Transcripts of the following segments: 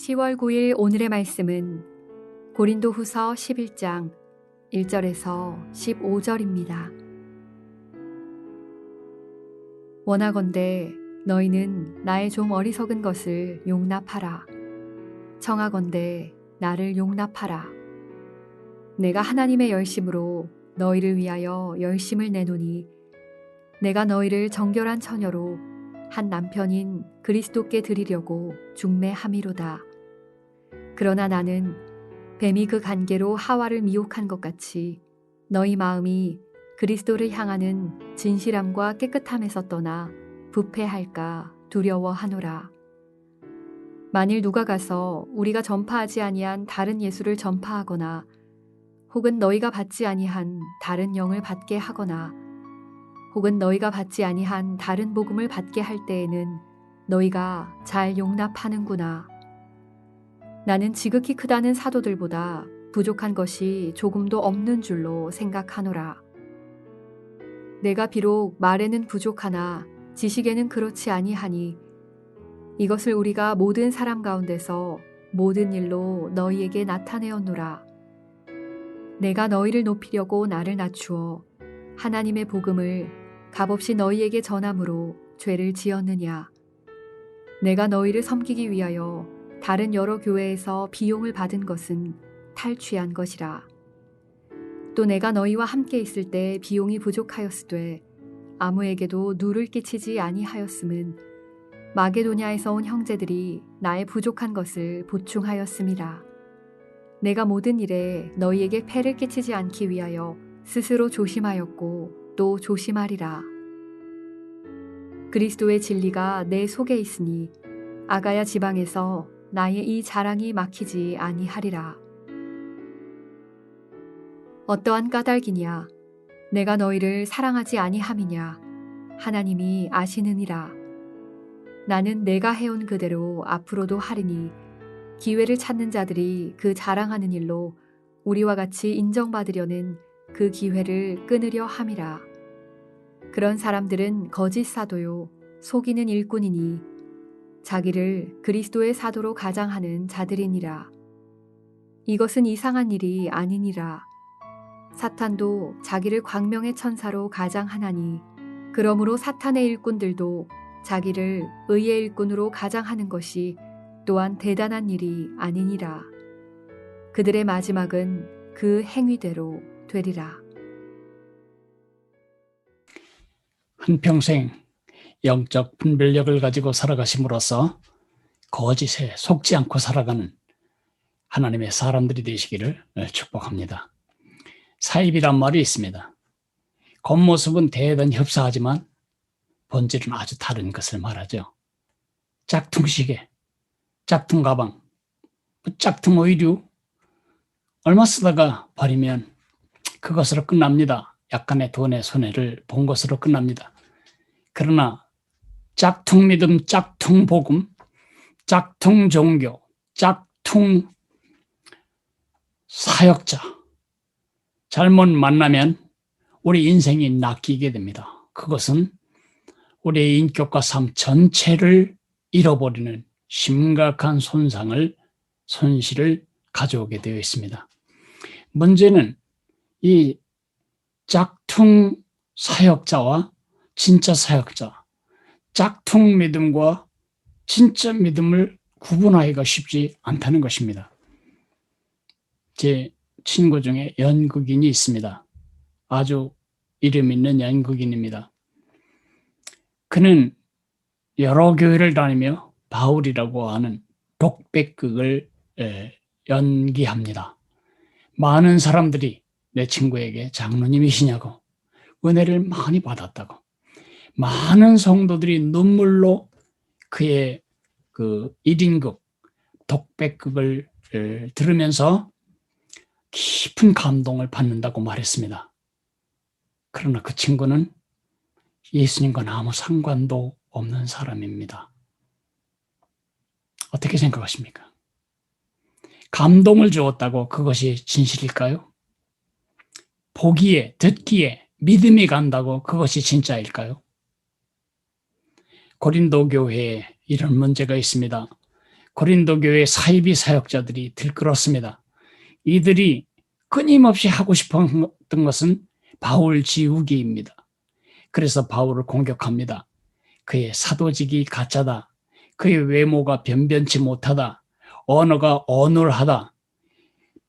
10월 9일 오늘의 말씀은 고린도후서 11장 1절에서 15절입니다. 원하건대 너희는 나의 좀 어리석은 것을 용납하라. 청하건대 나를 용납하라. 내가 하나님의 열심으로 너희를 위하여 열심을 내노니 내가 너희를 정결한 처녀로 한 남편인 그리스도께 드리려고 중매함이로다. 그러나 나는 뱀이 그 관계로 하와를 미혹한 것 같이 너희 마음이 그리스도를 향하는 진실함과 깨끗함에서 떠나 부패할까 두려워하노라. 만일 누가 가서 우리가 전파하지 아니한 다른 예수를 전파하거나 혹은 너희가 받지 아니한 다른 영을 받게 하거나 혹은 너희가 받지 아니한 다른 복음을 받게 할 때에는 너희가 잘 용납하는구나. 나는 지극히 크다는 사도들보다 부족한 것이 조금도 없는 줄로 생각하노라. 내가 비록 말에는 부족하나 지식에는 그렇지 아니하니 이것을 우리가 모든 사람 가운데서 모든 일로 너희에게 나타내었노라. 내가 너희를 높이려고 나를 낮추어 하나님의 복음을 값없이 너희에게 전함으로 죄를 지었느냐. 내가 너희를 섬기기 위하여 다른 여러 교회에서 비용을 받은 것은 탈취한 것이라. 또 내가 너희와 함께 있을 때 비용이 부족하였으되 아무에게도 누를 끼치지 아니하였음은 마게도냐에서 온 형제들이 나의 부족한 것을 보충하였음이라. 내가 모든 일에 너희에게 폐를 끼치지 않기 위하여 스스로 조심하였고 또 조심하리라. 그리스도의 진리가 내 속에 있으니 아가야 지방에서 나의 이 자랑이 막히지 아니하리라. 어떠한 까닭이냐? 내가 너희를 사랑하지 아니함이냐? 하나님이 아시느니라. 나는 내가 해온 그대로 앞으로도 하리니 기회를 찾는 자들이 그 자랑하는 일로 우리와 같이 인정받으려는 그 기회를 끊으려 함이라. 그런 사람들은 거짓 사도요 속이는 일꾼이니 자기를 그리스도의 사도로 가장하는 자들이니라. 이것은 이상한 일이 아니니라. 사탄도 자기를 광명의 천사로 가장하나니 그러므로 사탄의 일꾼들도 자기를 의의 일꾼으로 가장하는 것이 또한 대단한 일이 아니니라. 그들의 마지막은 그 행위대로 되리라. 한평생 영적 분별력을 가지고 살아가심으로써 거짓에 속지 않고 살아가는 하나님의 사람들이 되시기를 축복합니다. 사입이란 말이 있습니다. 겉모습은 대단히 흡사하지만 본질은 아주 다른 것을 말하죠. 짝퉁 시계, 짝퉁 가방, 짝퉁 의류 얼마 쓰다가 버리면 그것으로 끝납니다. 약간의 돈의 손해를 본 것으로 끝납니다. 그러나 짝퉁 믿음, 짝퉁 복음, 짝퉁 종교, 짝퉁 사역자 잘못 만나면 우리 인생이 낚이게 됩니다. 그것은 우리의 인격과 삶 전체를 잃어버리는 심각한 손실을 가져오게 되어 있습니다. 문제는 이 짝퉁 사역자와 진짜 사역자, 짝퉁 믿음과 진짜 믿음을 구분하기가 쉽지 않다는 것입니다. 제 친구 중에 연극인이 있습니다. 아주 이름 있는 연극인입니다. 그는 여러 교회를 다니며 바울이라고 하는 독백극을 연기합니다. 많은 사람들이 내 친구에게 장로님이시냐고 은혜를 많이 받았다고 많은 성도들이 눈물로 그의 그 1인극 독백극을 들으면서 깊은 감동을 받는다고 말했습니다. 그러나 그 친구는 예수님과는 아무 상관도 없는 사람입니다. 어떻게 생각하십니까? 감동을 주었다고 그것이 진실일까요? 보기에, 듣기에 믿음이 간다고 그것이 진짜일까요? 고린도 교회에 이런 문제가 있습니다. 고린도 교회 사이비 사역자들이 들끓었습니다. 이들이 끊임없이 하고 싶었던 것은 바울 지우기입니다. 그래서 바울을 공격합니다. 그의 사도직이 가짜다. 그의 외모가 변변치 못하다. 언어가 어눌하다.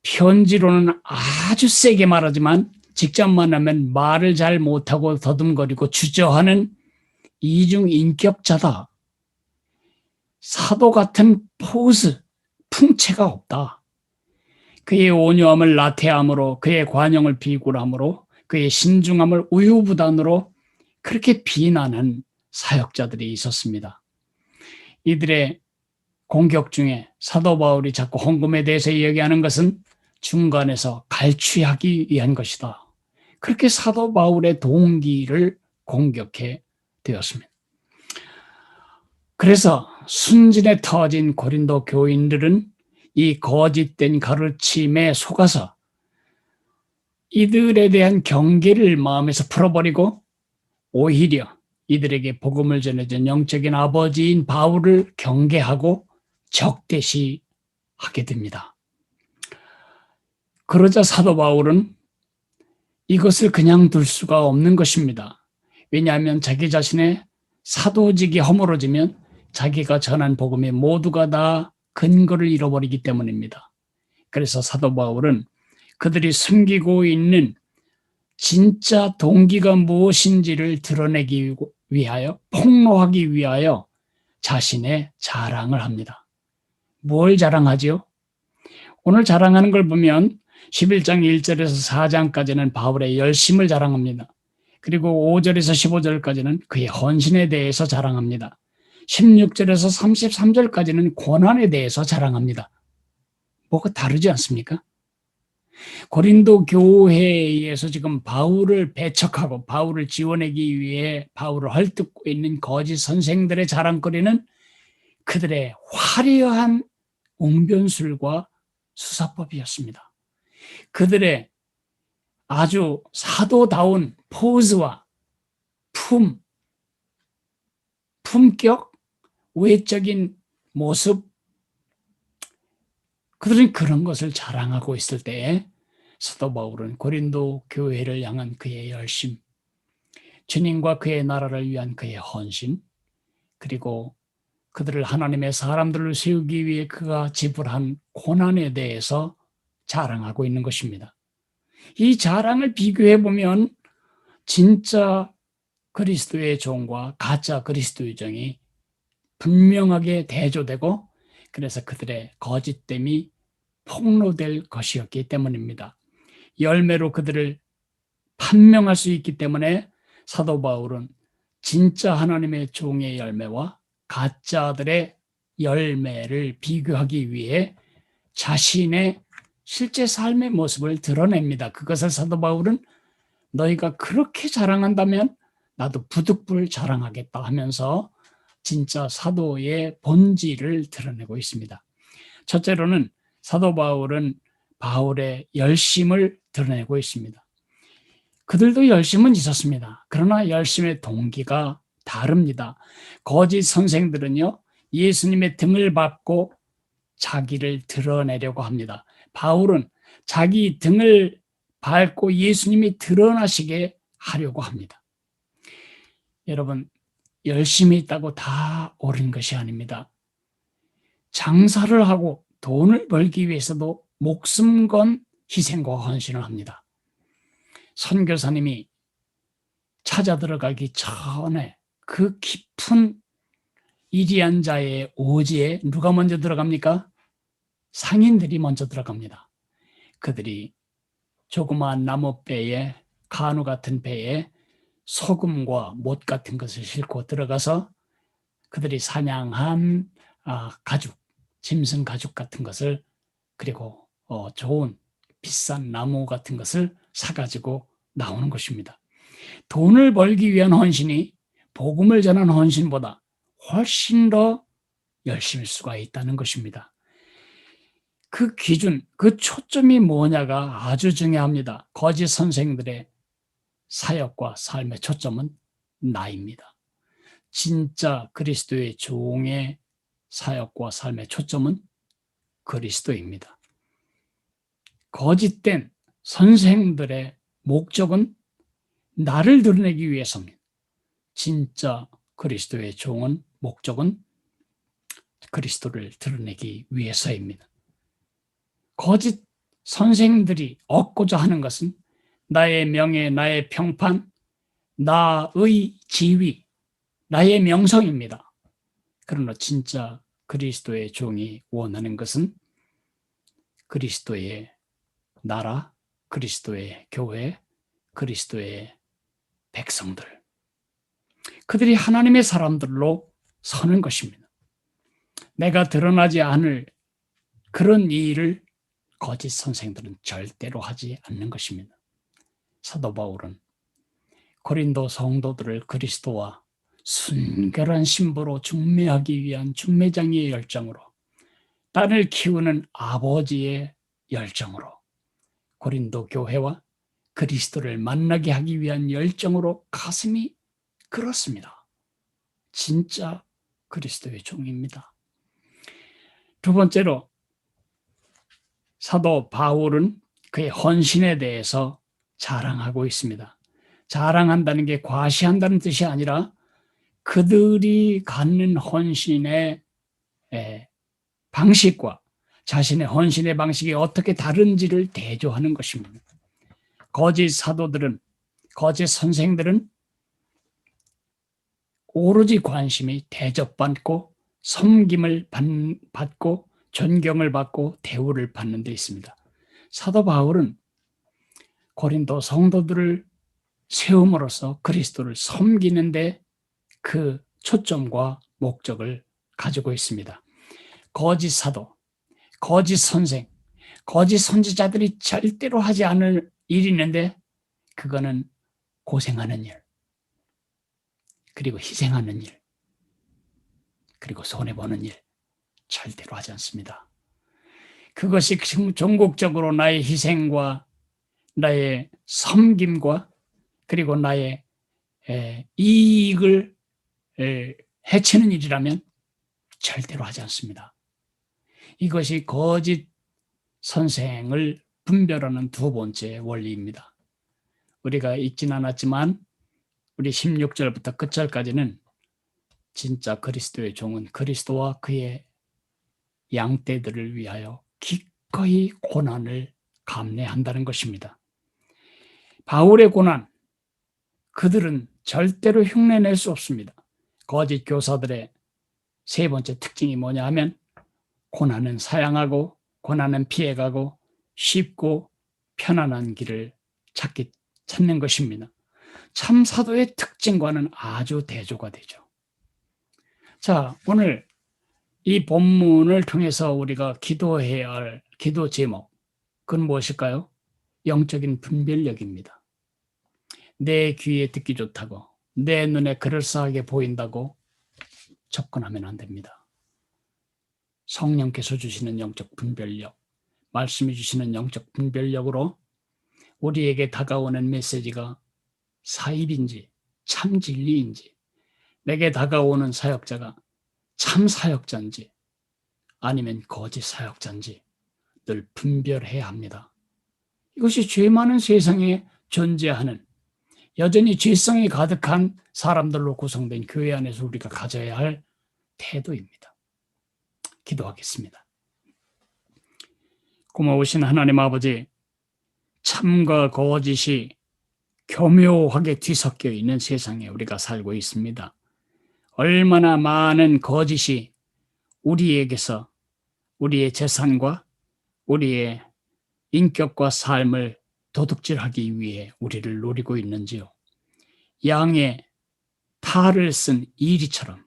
편지로는 아주 세게 말하지만 직접 만나면 말을 잘 못하고 더듬거리고 주저하는 이중인격자다. 사도 같은 포즈, 풍채가 없다. 그의 온유함을 나태함으로, 그의 관용을 비굴함으로, 그의 신중함을 우유부단으로 그렇게 비난한 사역자들이 있었습니다. 이들의 공격 중에 사도 바울이 자꾸 헌금에 대해서 이야기하는 것은 중간에서 갈취하기 위한 것이다. 그렇게 사도 바울의 동기를 공격해 되었습니다. 그래서 순진에 터진 고린도 교인들은 이 거짓된 가르침에 속아서 이들에 대한 경계를 마음에서 풀어버리고 오히려 이들에게 복음을 전해준 영적인 아버지인 바울을 경계하고 적대시하게 됩니다. 그러자 사도 바울은 이것을 그냥 둘 수가 없는 것입니다. 왜냐하면 자기 자신의 사도직이 허물어지면 자기가 전한 복음의 모두가 다 근거를 잃어버리기 때문입니다. 그래서 사도 바울은 그들이 숨기고 있는 진짜 동기가 무엇인지를 드러내기 위하여, 폭로하기 위하여 자신의 자랑을 합니다. 뭘 자랑하지요? 오늘 자랑하는 걸 보면 11장 1절에서 4장까지는 바울의 열심을 자랑합니다. 그리고 5절에서 15절까지는 그의 헌신에 대해서 자랑합니다. 16절에서 33절까지는 고난에 대해서 자랑합니다. 뭐가 다르지 않습니까? 고린도 교회에서 지금 바울을 배척하고 바울을 지원하기 위해 바울을 헐뜯고 있는 거짓 선생들의 자랑거리는 그들의 화려한 웅변술과 수사법이었습니다. 그들의 아주 사도다운 포즈와 품격, 외적인 모습, 그들은 그런 것을 자랑하고 있을 때에 사도 바울은 고린도 교회를 향한 그의 열심, 주님과 그의 나라를 위한 그의 헌신, 그리고 그들을 하나님의 사람들을 세우기 위해 그가 지불한 고난에 대해서 자랑하고 있는 것입니다. 이 자랑을 비교해 보면 진짜 그리스도의 종과 가짜 그리스도의 종이 분명하게 대조되고, 그래서 그들의 거짓됨이 폭로될 것이었기 때문입니다. 열매로 그들을 판명할 수 있기 때문에 사도 바울은 진짜 하나님의 종의 열매와 가짜들의 열매를 비교하기 위해 자신의 실제 삶의 모습을 드러냅니다. 그것을 사도 바울은 너희가 그렇게 자랑한다면 나도 부득불 자랑하겠다 하면서 진짜 사도의 본질을 드러내고 있습니다. 첫째로는 사도 바울은 바울의 열심을 드러내고 있습니다. 그들도 열심은 있었습니다. 그러나 열심의 동기가 다릅니다. 거짓 선생들은요, 예수님의 등을 밟고 자기를 드러내려고 합니다. 바울은 자기 등을 밟고 예수님이 드러나시게 하려고 합니다. 여러분, 열심히 있다고 다 옳은 것이 아닙니다. 장사를 하고 돈을 벌기 위해서도 목숨 건 희생과 헌신을 합니다. 선교사님이 찾아 들어가기 전에 그 깊은 이리한 자의 오지에 누가 먼저 들어갑니까? 상인들이 먼저 들어갑니다. 그들이 조그마한 나무배에, 가누 같은 배에 소금과 못 같은 것을 싣고 들어가서 그들이 사냥한 가죽, 짐승 가죽 같은 것을, 그리고 좋은 비싼 나무 같은 것을 사가지고 나오는 것입니다. 돈을 벌기 위한 헌신이 복음을 전하는 헌신보다 훨씬 더 열심일 수가 있다는 것입니다. 그 기준, 그 초점이 뭐냐가 아주 중요합니다. 거짓 선생들의 사역과 삶의 초점은 나입니다. 진짜 그리스도의 종의 사역과 삶의 초점은 그리스도입니다. 거짓된 선생들의 목적은 나를 드러내기 위해서입니다. 진짜 그리스도의 종은 목적은 그리스도를 드러내기 위해서입니다. 거짓 선생들이 얻고자 하는 것은 나의 명예, 나의 평판, 나의 지위, 나의 명성입니다. 그러나 진짜 그리스도의 종이 원하는 것은 그리스도의 나라, 그리스도의 교회, 그리스도의 백성들, 그들이 하나님의 사람들로 서는 것입니다. 내가 드러나지 않을 그런 일을 거짓 선생들은 절대로 하지 않는 것입니다. 사도 바울은 고린도 성도들을 그리스도와 순결한 신부로 중매하기 위한 중매장의 열정으로, 딸을 키우는 아버지의 열정으로, 고린도 교회와 그리스도를 만나게 하기 위한 열정으로 가슴이 그렇습니다. 진짜 그리스도의 종입니다. 두 번째로 사도 바울은 그의 헌신에 대해서 자랑하고 있습니다. 자랑한다는 게 과시한다는 뜻이 아니라 그들이 갖는 헌신의 방식과 자신의 헌신의 방식이 어떻게 다른지를 대조하는 것입니다. 거짓 사도들은, 거짓 선생들은 오로지 관심이 대접받고 섬김을 받고 존경을 받고 대우를 받는 데 있습니다. 사도 바울은 고린도 성도들을 세움으로써 그리스도를 섬기는데 그 초점과 목적을 가지고 있습니다. 거짓 사도, 거짓 선생, 거짓 선지자들이 절대로 하지 않을 일이 있는데 그거는 고생하는 일, 그리고 희생하는 일, 그리고 손해보는 일 절대로 하지 않습니다. 그것이 전국적으로 나의 희생과 나의 섬김과 그리고 나의 이익을 해치는 일이라면 절대로 하지 않습니다. 이것이 거짓 선생을 분별하는 두 번째 원리입니다. 우리가 읽진 않았지만 우리 16절부터 끝절까지는 진짜 그리스도의 종은 그리스도와 그의 양떼들을 위하여 기꺼이 고난을 감내한다는 것입니다. 바울의 고난, 그들은 절대로 흉내낼 수 없습니다. 거짓 교사들의 세 번째 특징이 뭐냐 하면 고난은 사양하고 고난은 피해가고 쉽고 편안한 길을 찾는 것입니다. 참 사도의 특징과는 아주 대조가 되죠. 자, 오늘 이 본문을 통해서 우리가 기도해야 할 기도 제목, 그건 무엇일까요? 영적인 분별력입니다. 내 귀에 듣기 좋다고, 내 눈에 그럴싸하게 보인다고 접근하면 안 됩니다. 성령께서 주시는 영적 분별력, 말씀해 주시는 영적 분별력으로 우리에게 다가오는 메시지가 사입인지 참 진리인지, 내게 다가오는 사역자가 참 사역자인지 아니면 거짓 사역자인지 늘 분별해야 합니다. 이것이 죄 많은 세상에 존재하는, 여전히 죄성이 가득한 사람들로 구성된 교회 안에서 우리가 가져야 할 태도입니다. 기도하겠습니다. 고마우신 하나님 아버지, 참과 거짓이 교묘하게 뒤섞여 있는 세상에 우리가 살고 있습니다. 얼마나 많은 거짓이 우리에게서 우리의 재산과 우리의 인격과 삶을 도둑질하기 위해 우리를 노리고 있는지요. 양의 탈을 쓴 이리처럼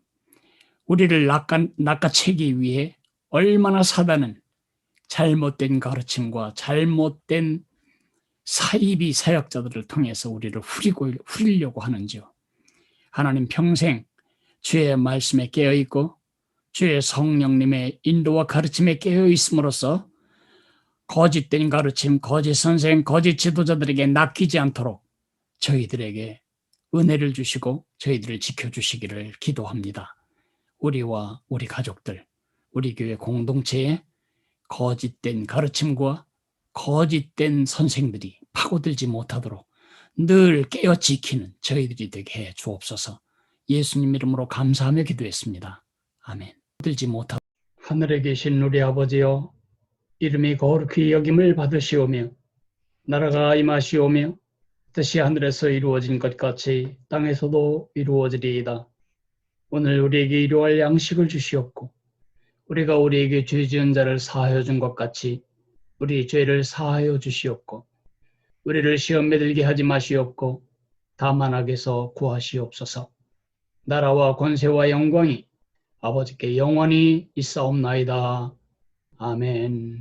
우리를 낚아채기 위해 얼마나 사단은 잘못된 가르침과 잘못된 사이비 사역자들을 통해서 우리를 후리려고 하는지요. 하나님, 평생 주의 말씀에 깨어있고 주의 성령님의 인도와 가르침에 깨어있음으로써 거짓된 가르침, 거짓 선생, 거짓 지도자들에게 낚이지 않도록 저희들에게 은혜를 주시고 저희들을 지켜주시기를 기도합니다. 우리와 우리 가족들, 우리 교회 공동체에 거짓된 가르침과 거짓된 선생들이 파고들지 못하도록 늘 깨어 지키는 저희들이 되게 해 주옵소서. 예수님 이름으로 감사하며 기도했습니다. 아멘. 들지 못하도록 하늘에 계신 우리 아버지여, 이름이 거룩히 여김을 받으시오며 나라가 임하시오며 뜻이 하늘에서 이루어진 것 같이 땅에서도 이루어지리이다. 오늘 우리에게 일용할 양식을 주시옵고 우리가 우리에게 죄 지은 자를 사하여 준 것 같이 우리 죄를 사하여 주시옵고 우리를 시험에 들게 하지 마시옵고 다만 악에서 구하시옵소서. 나라와 권세와 영광이 아버지께 영원히 있사옵나이다. 아멘.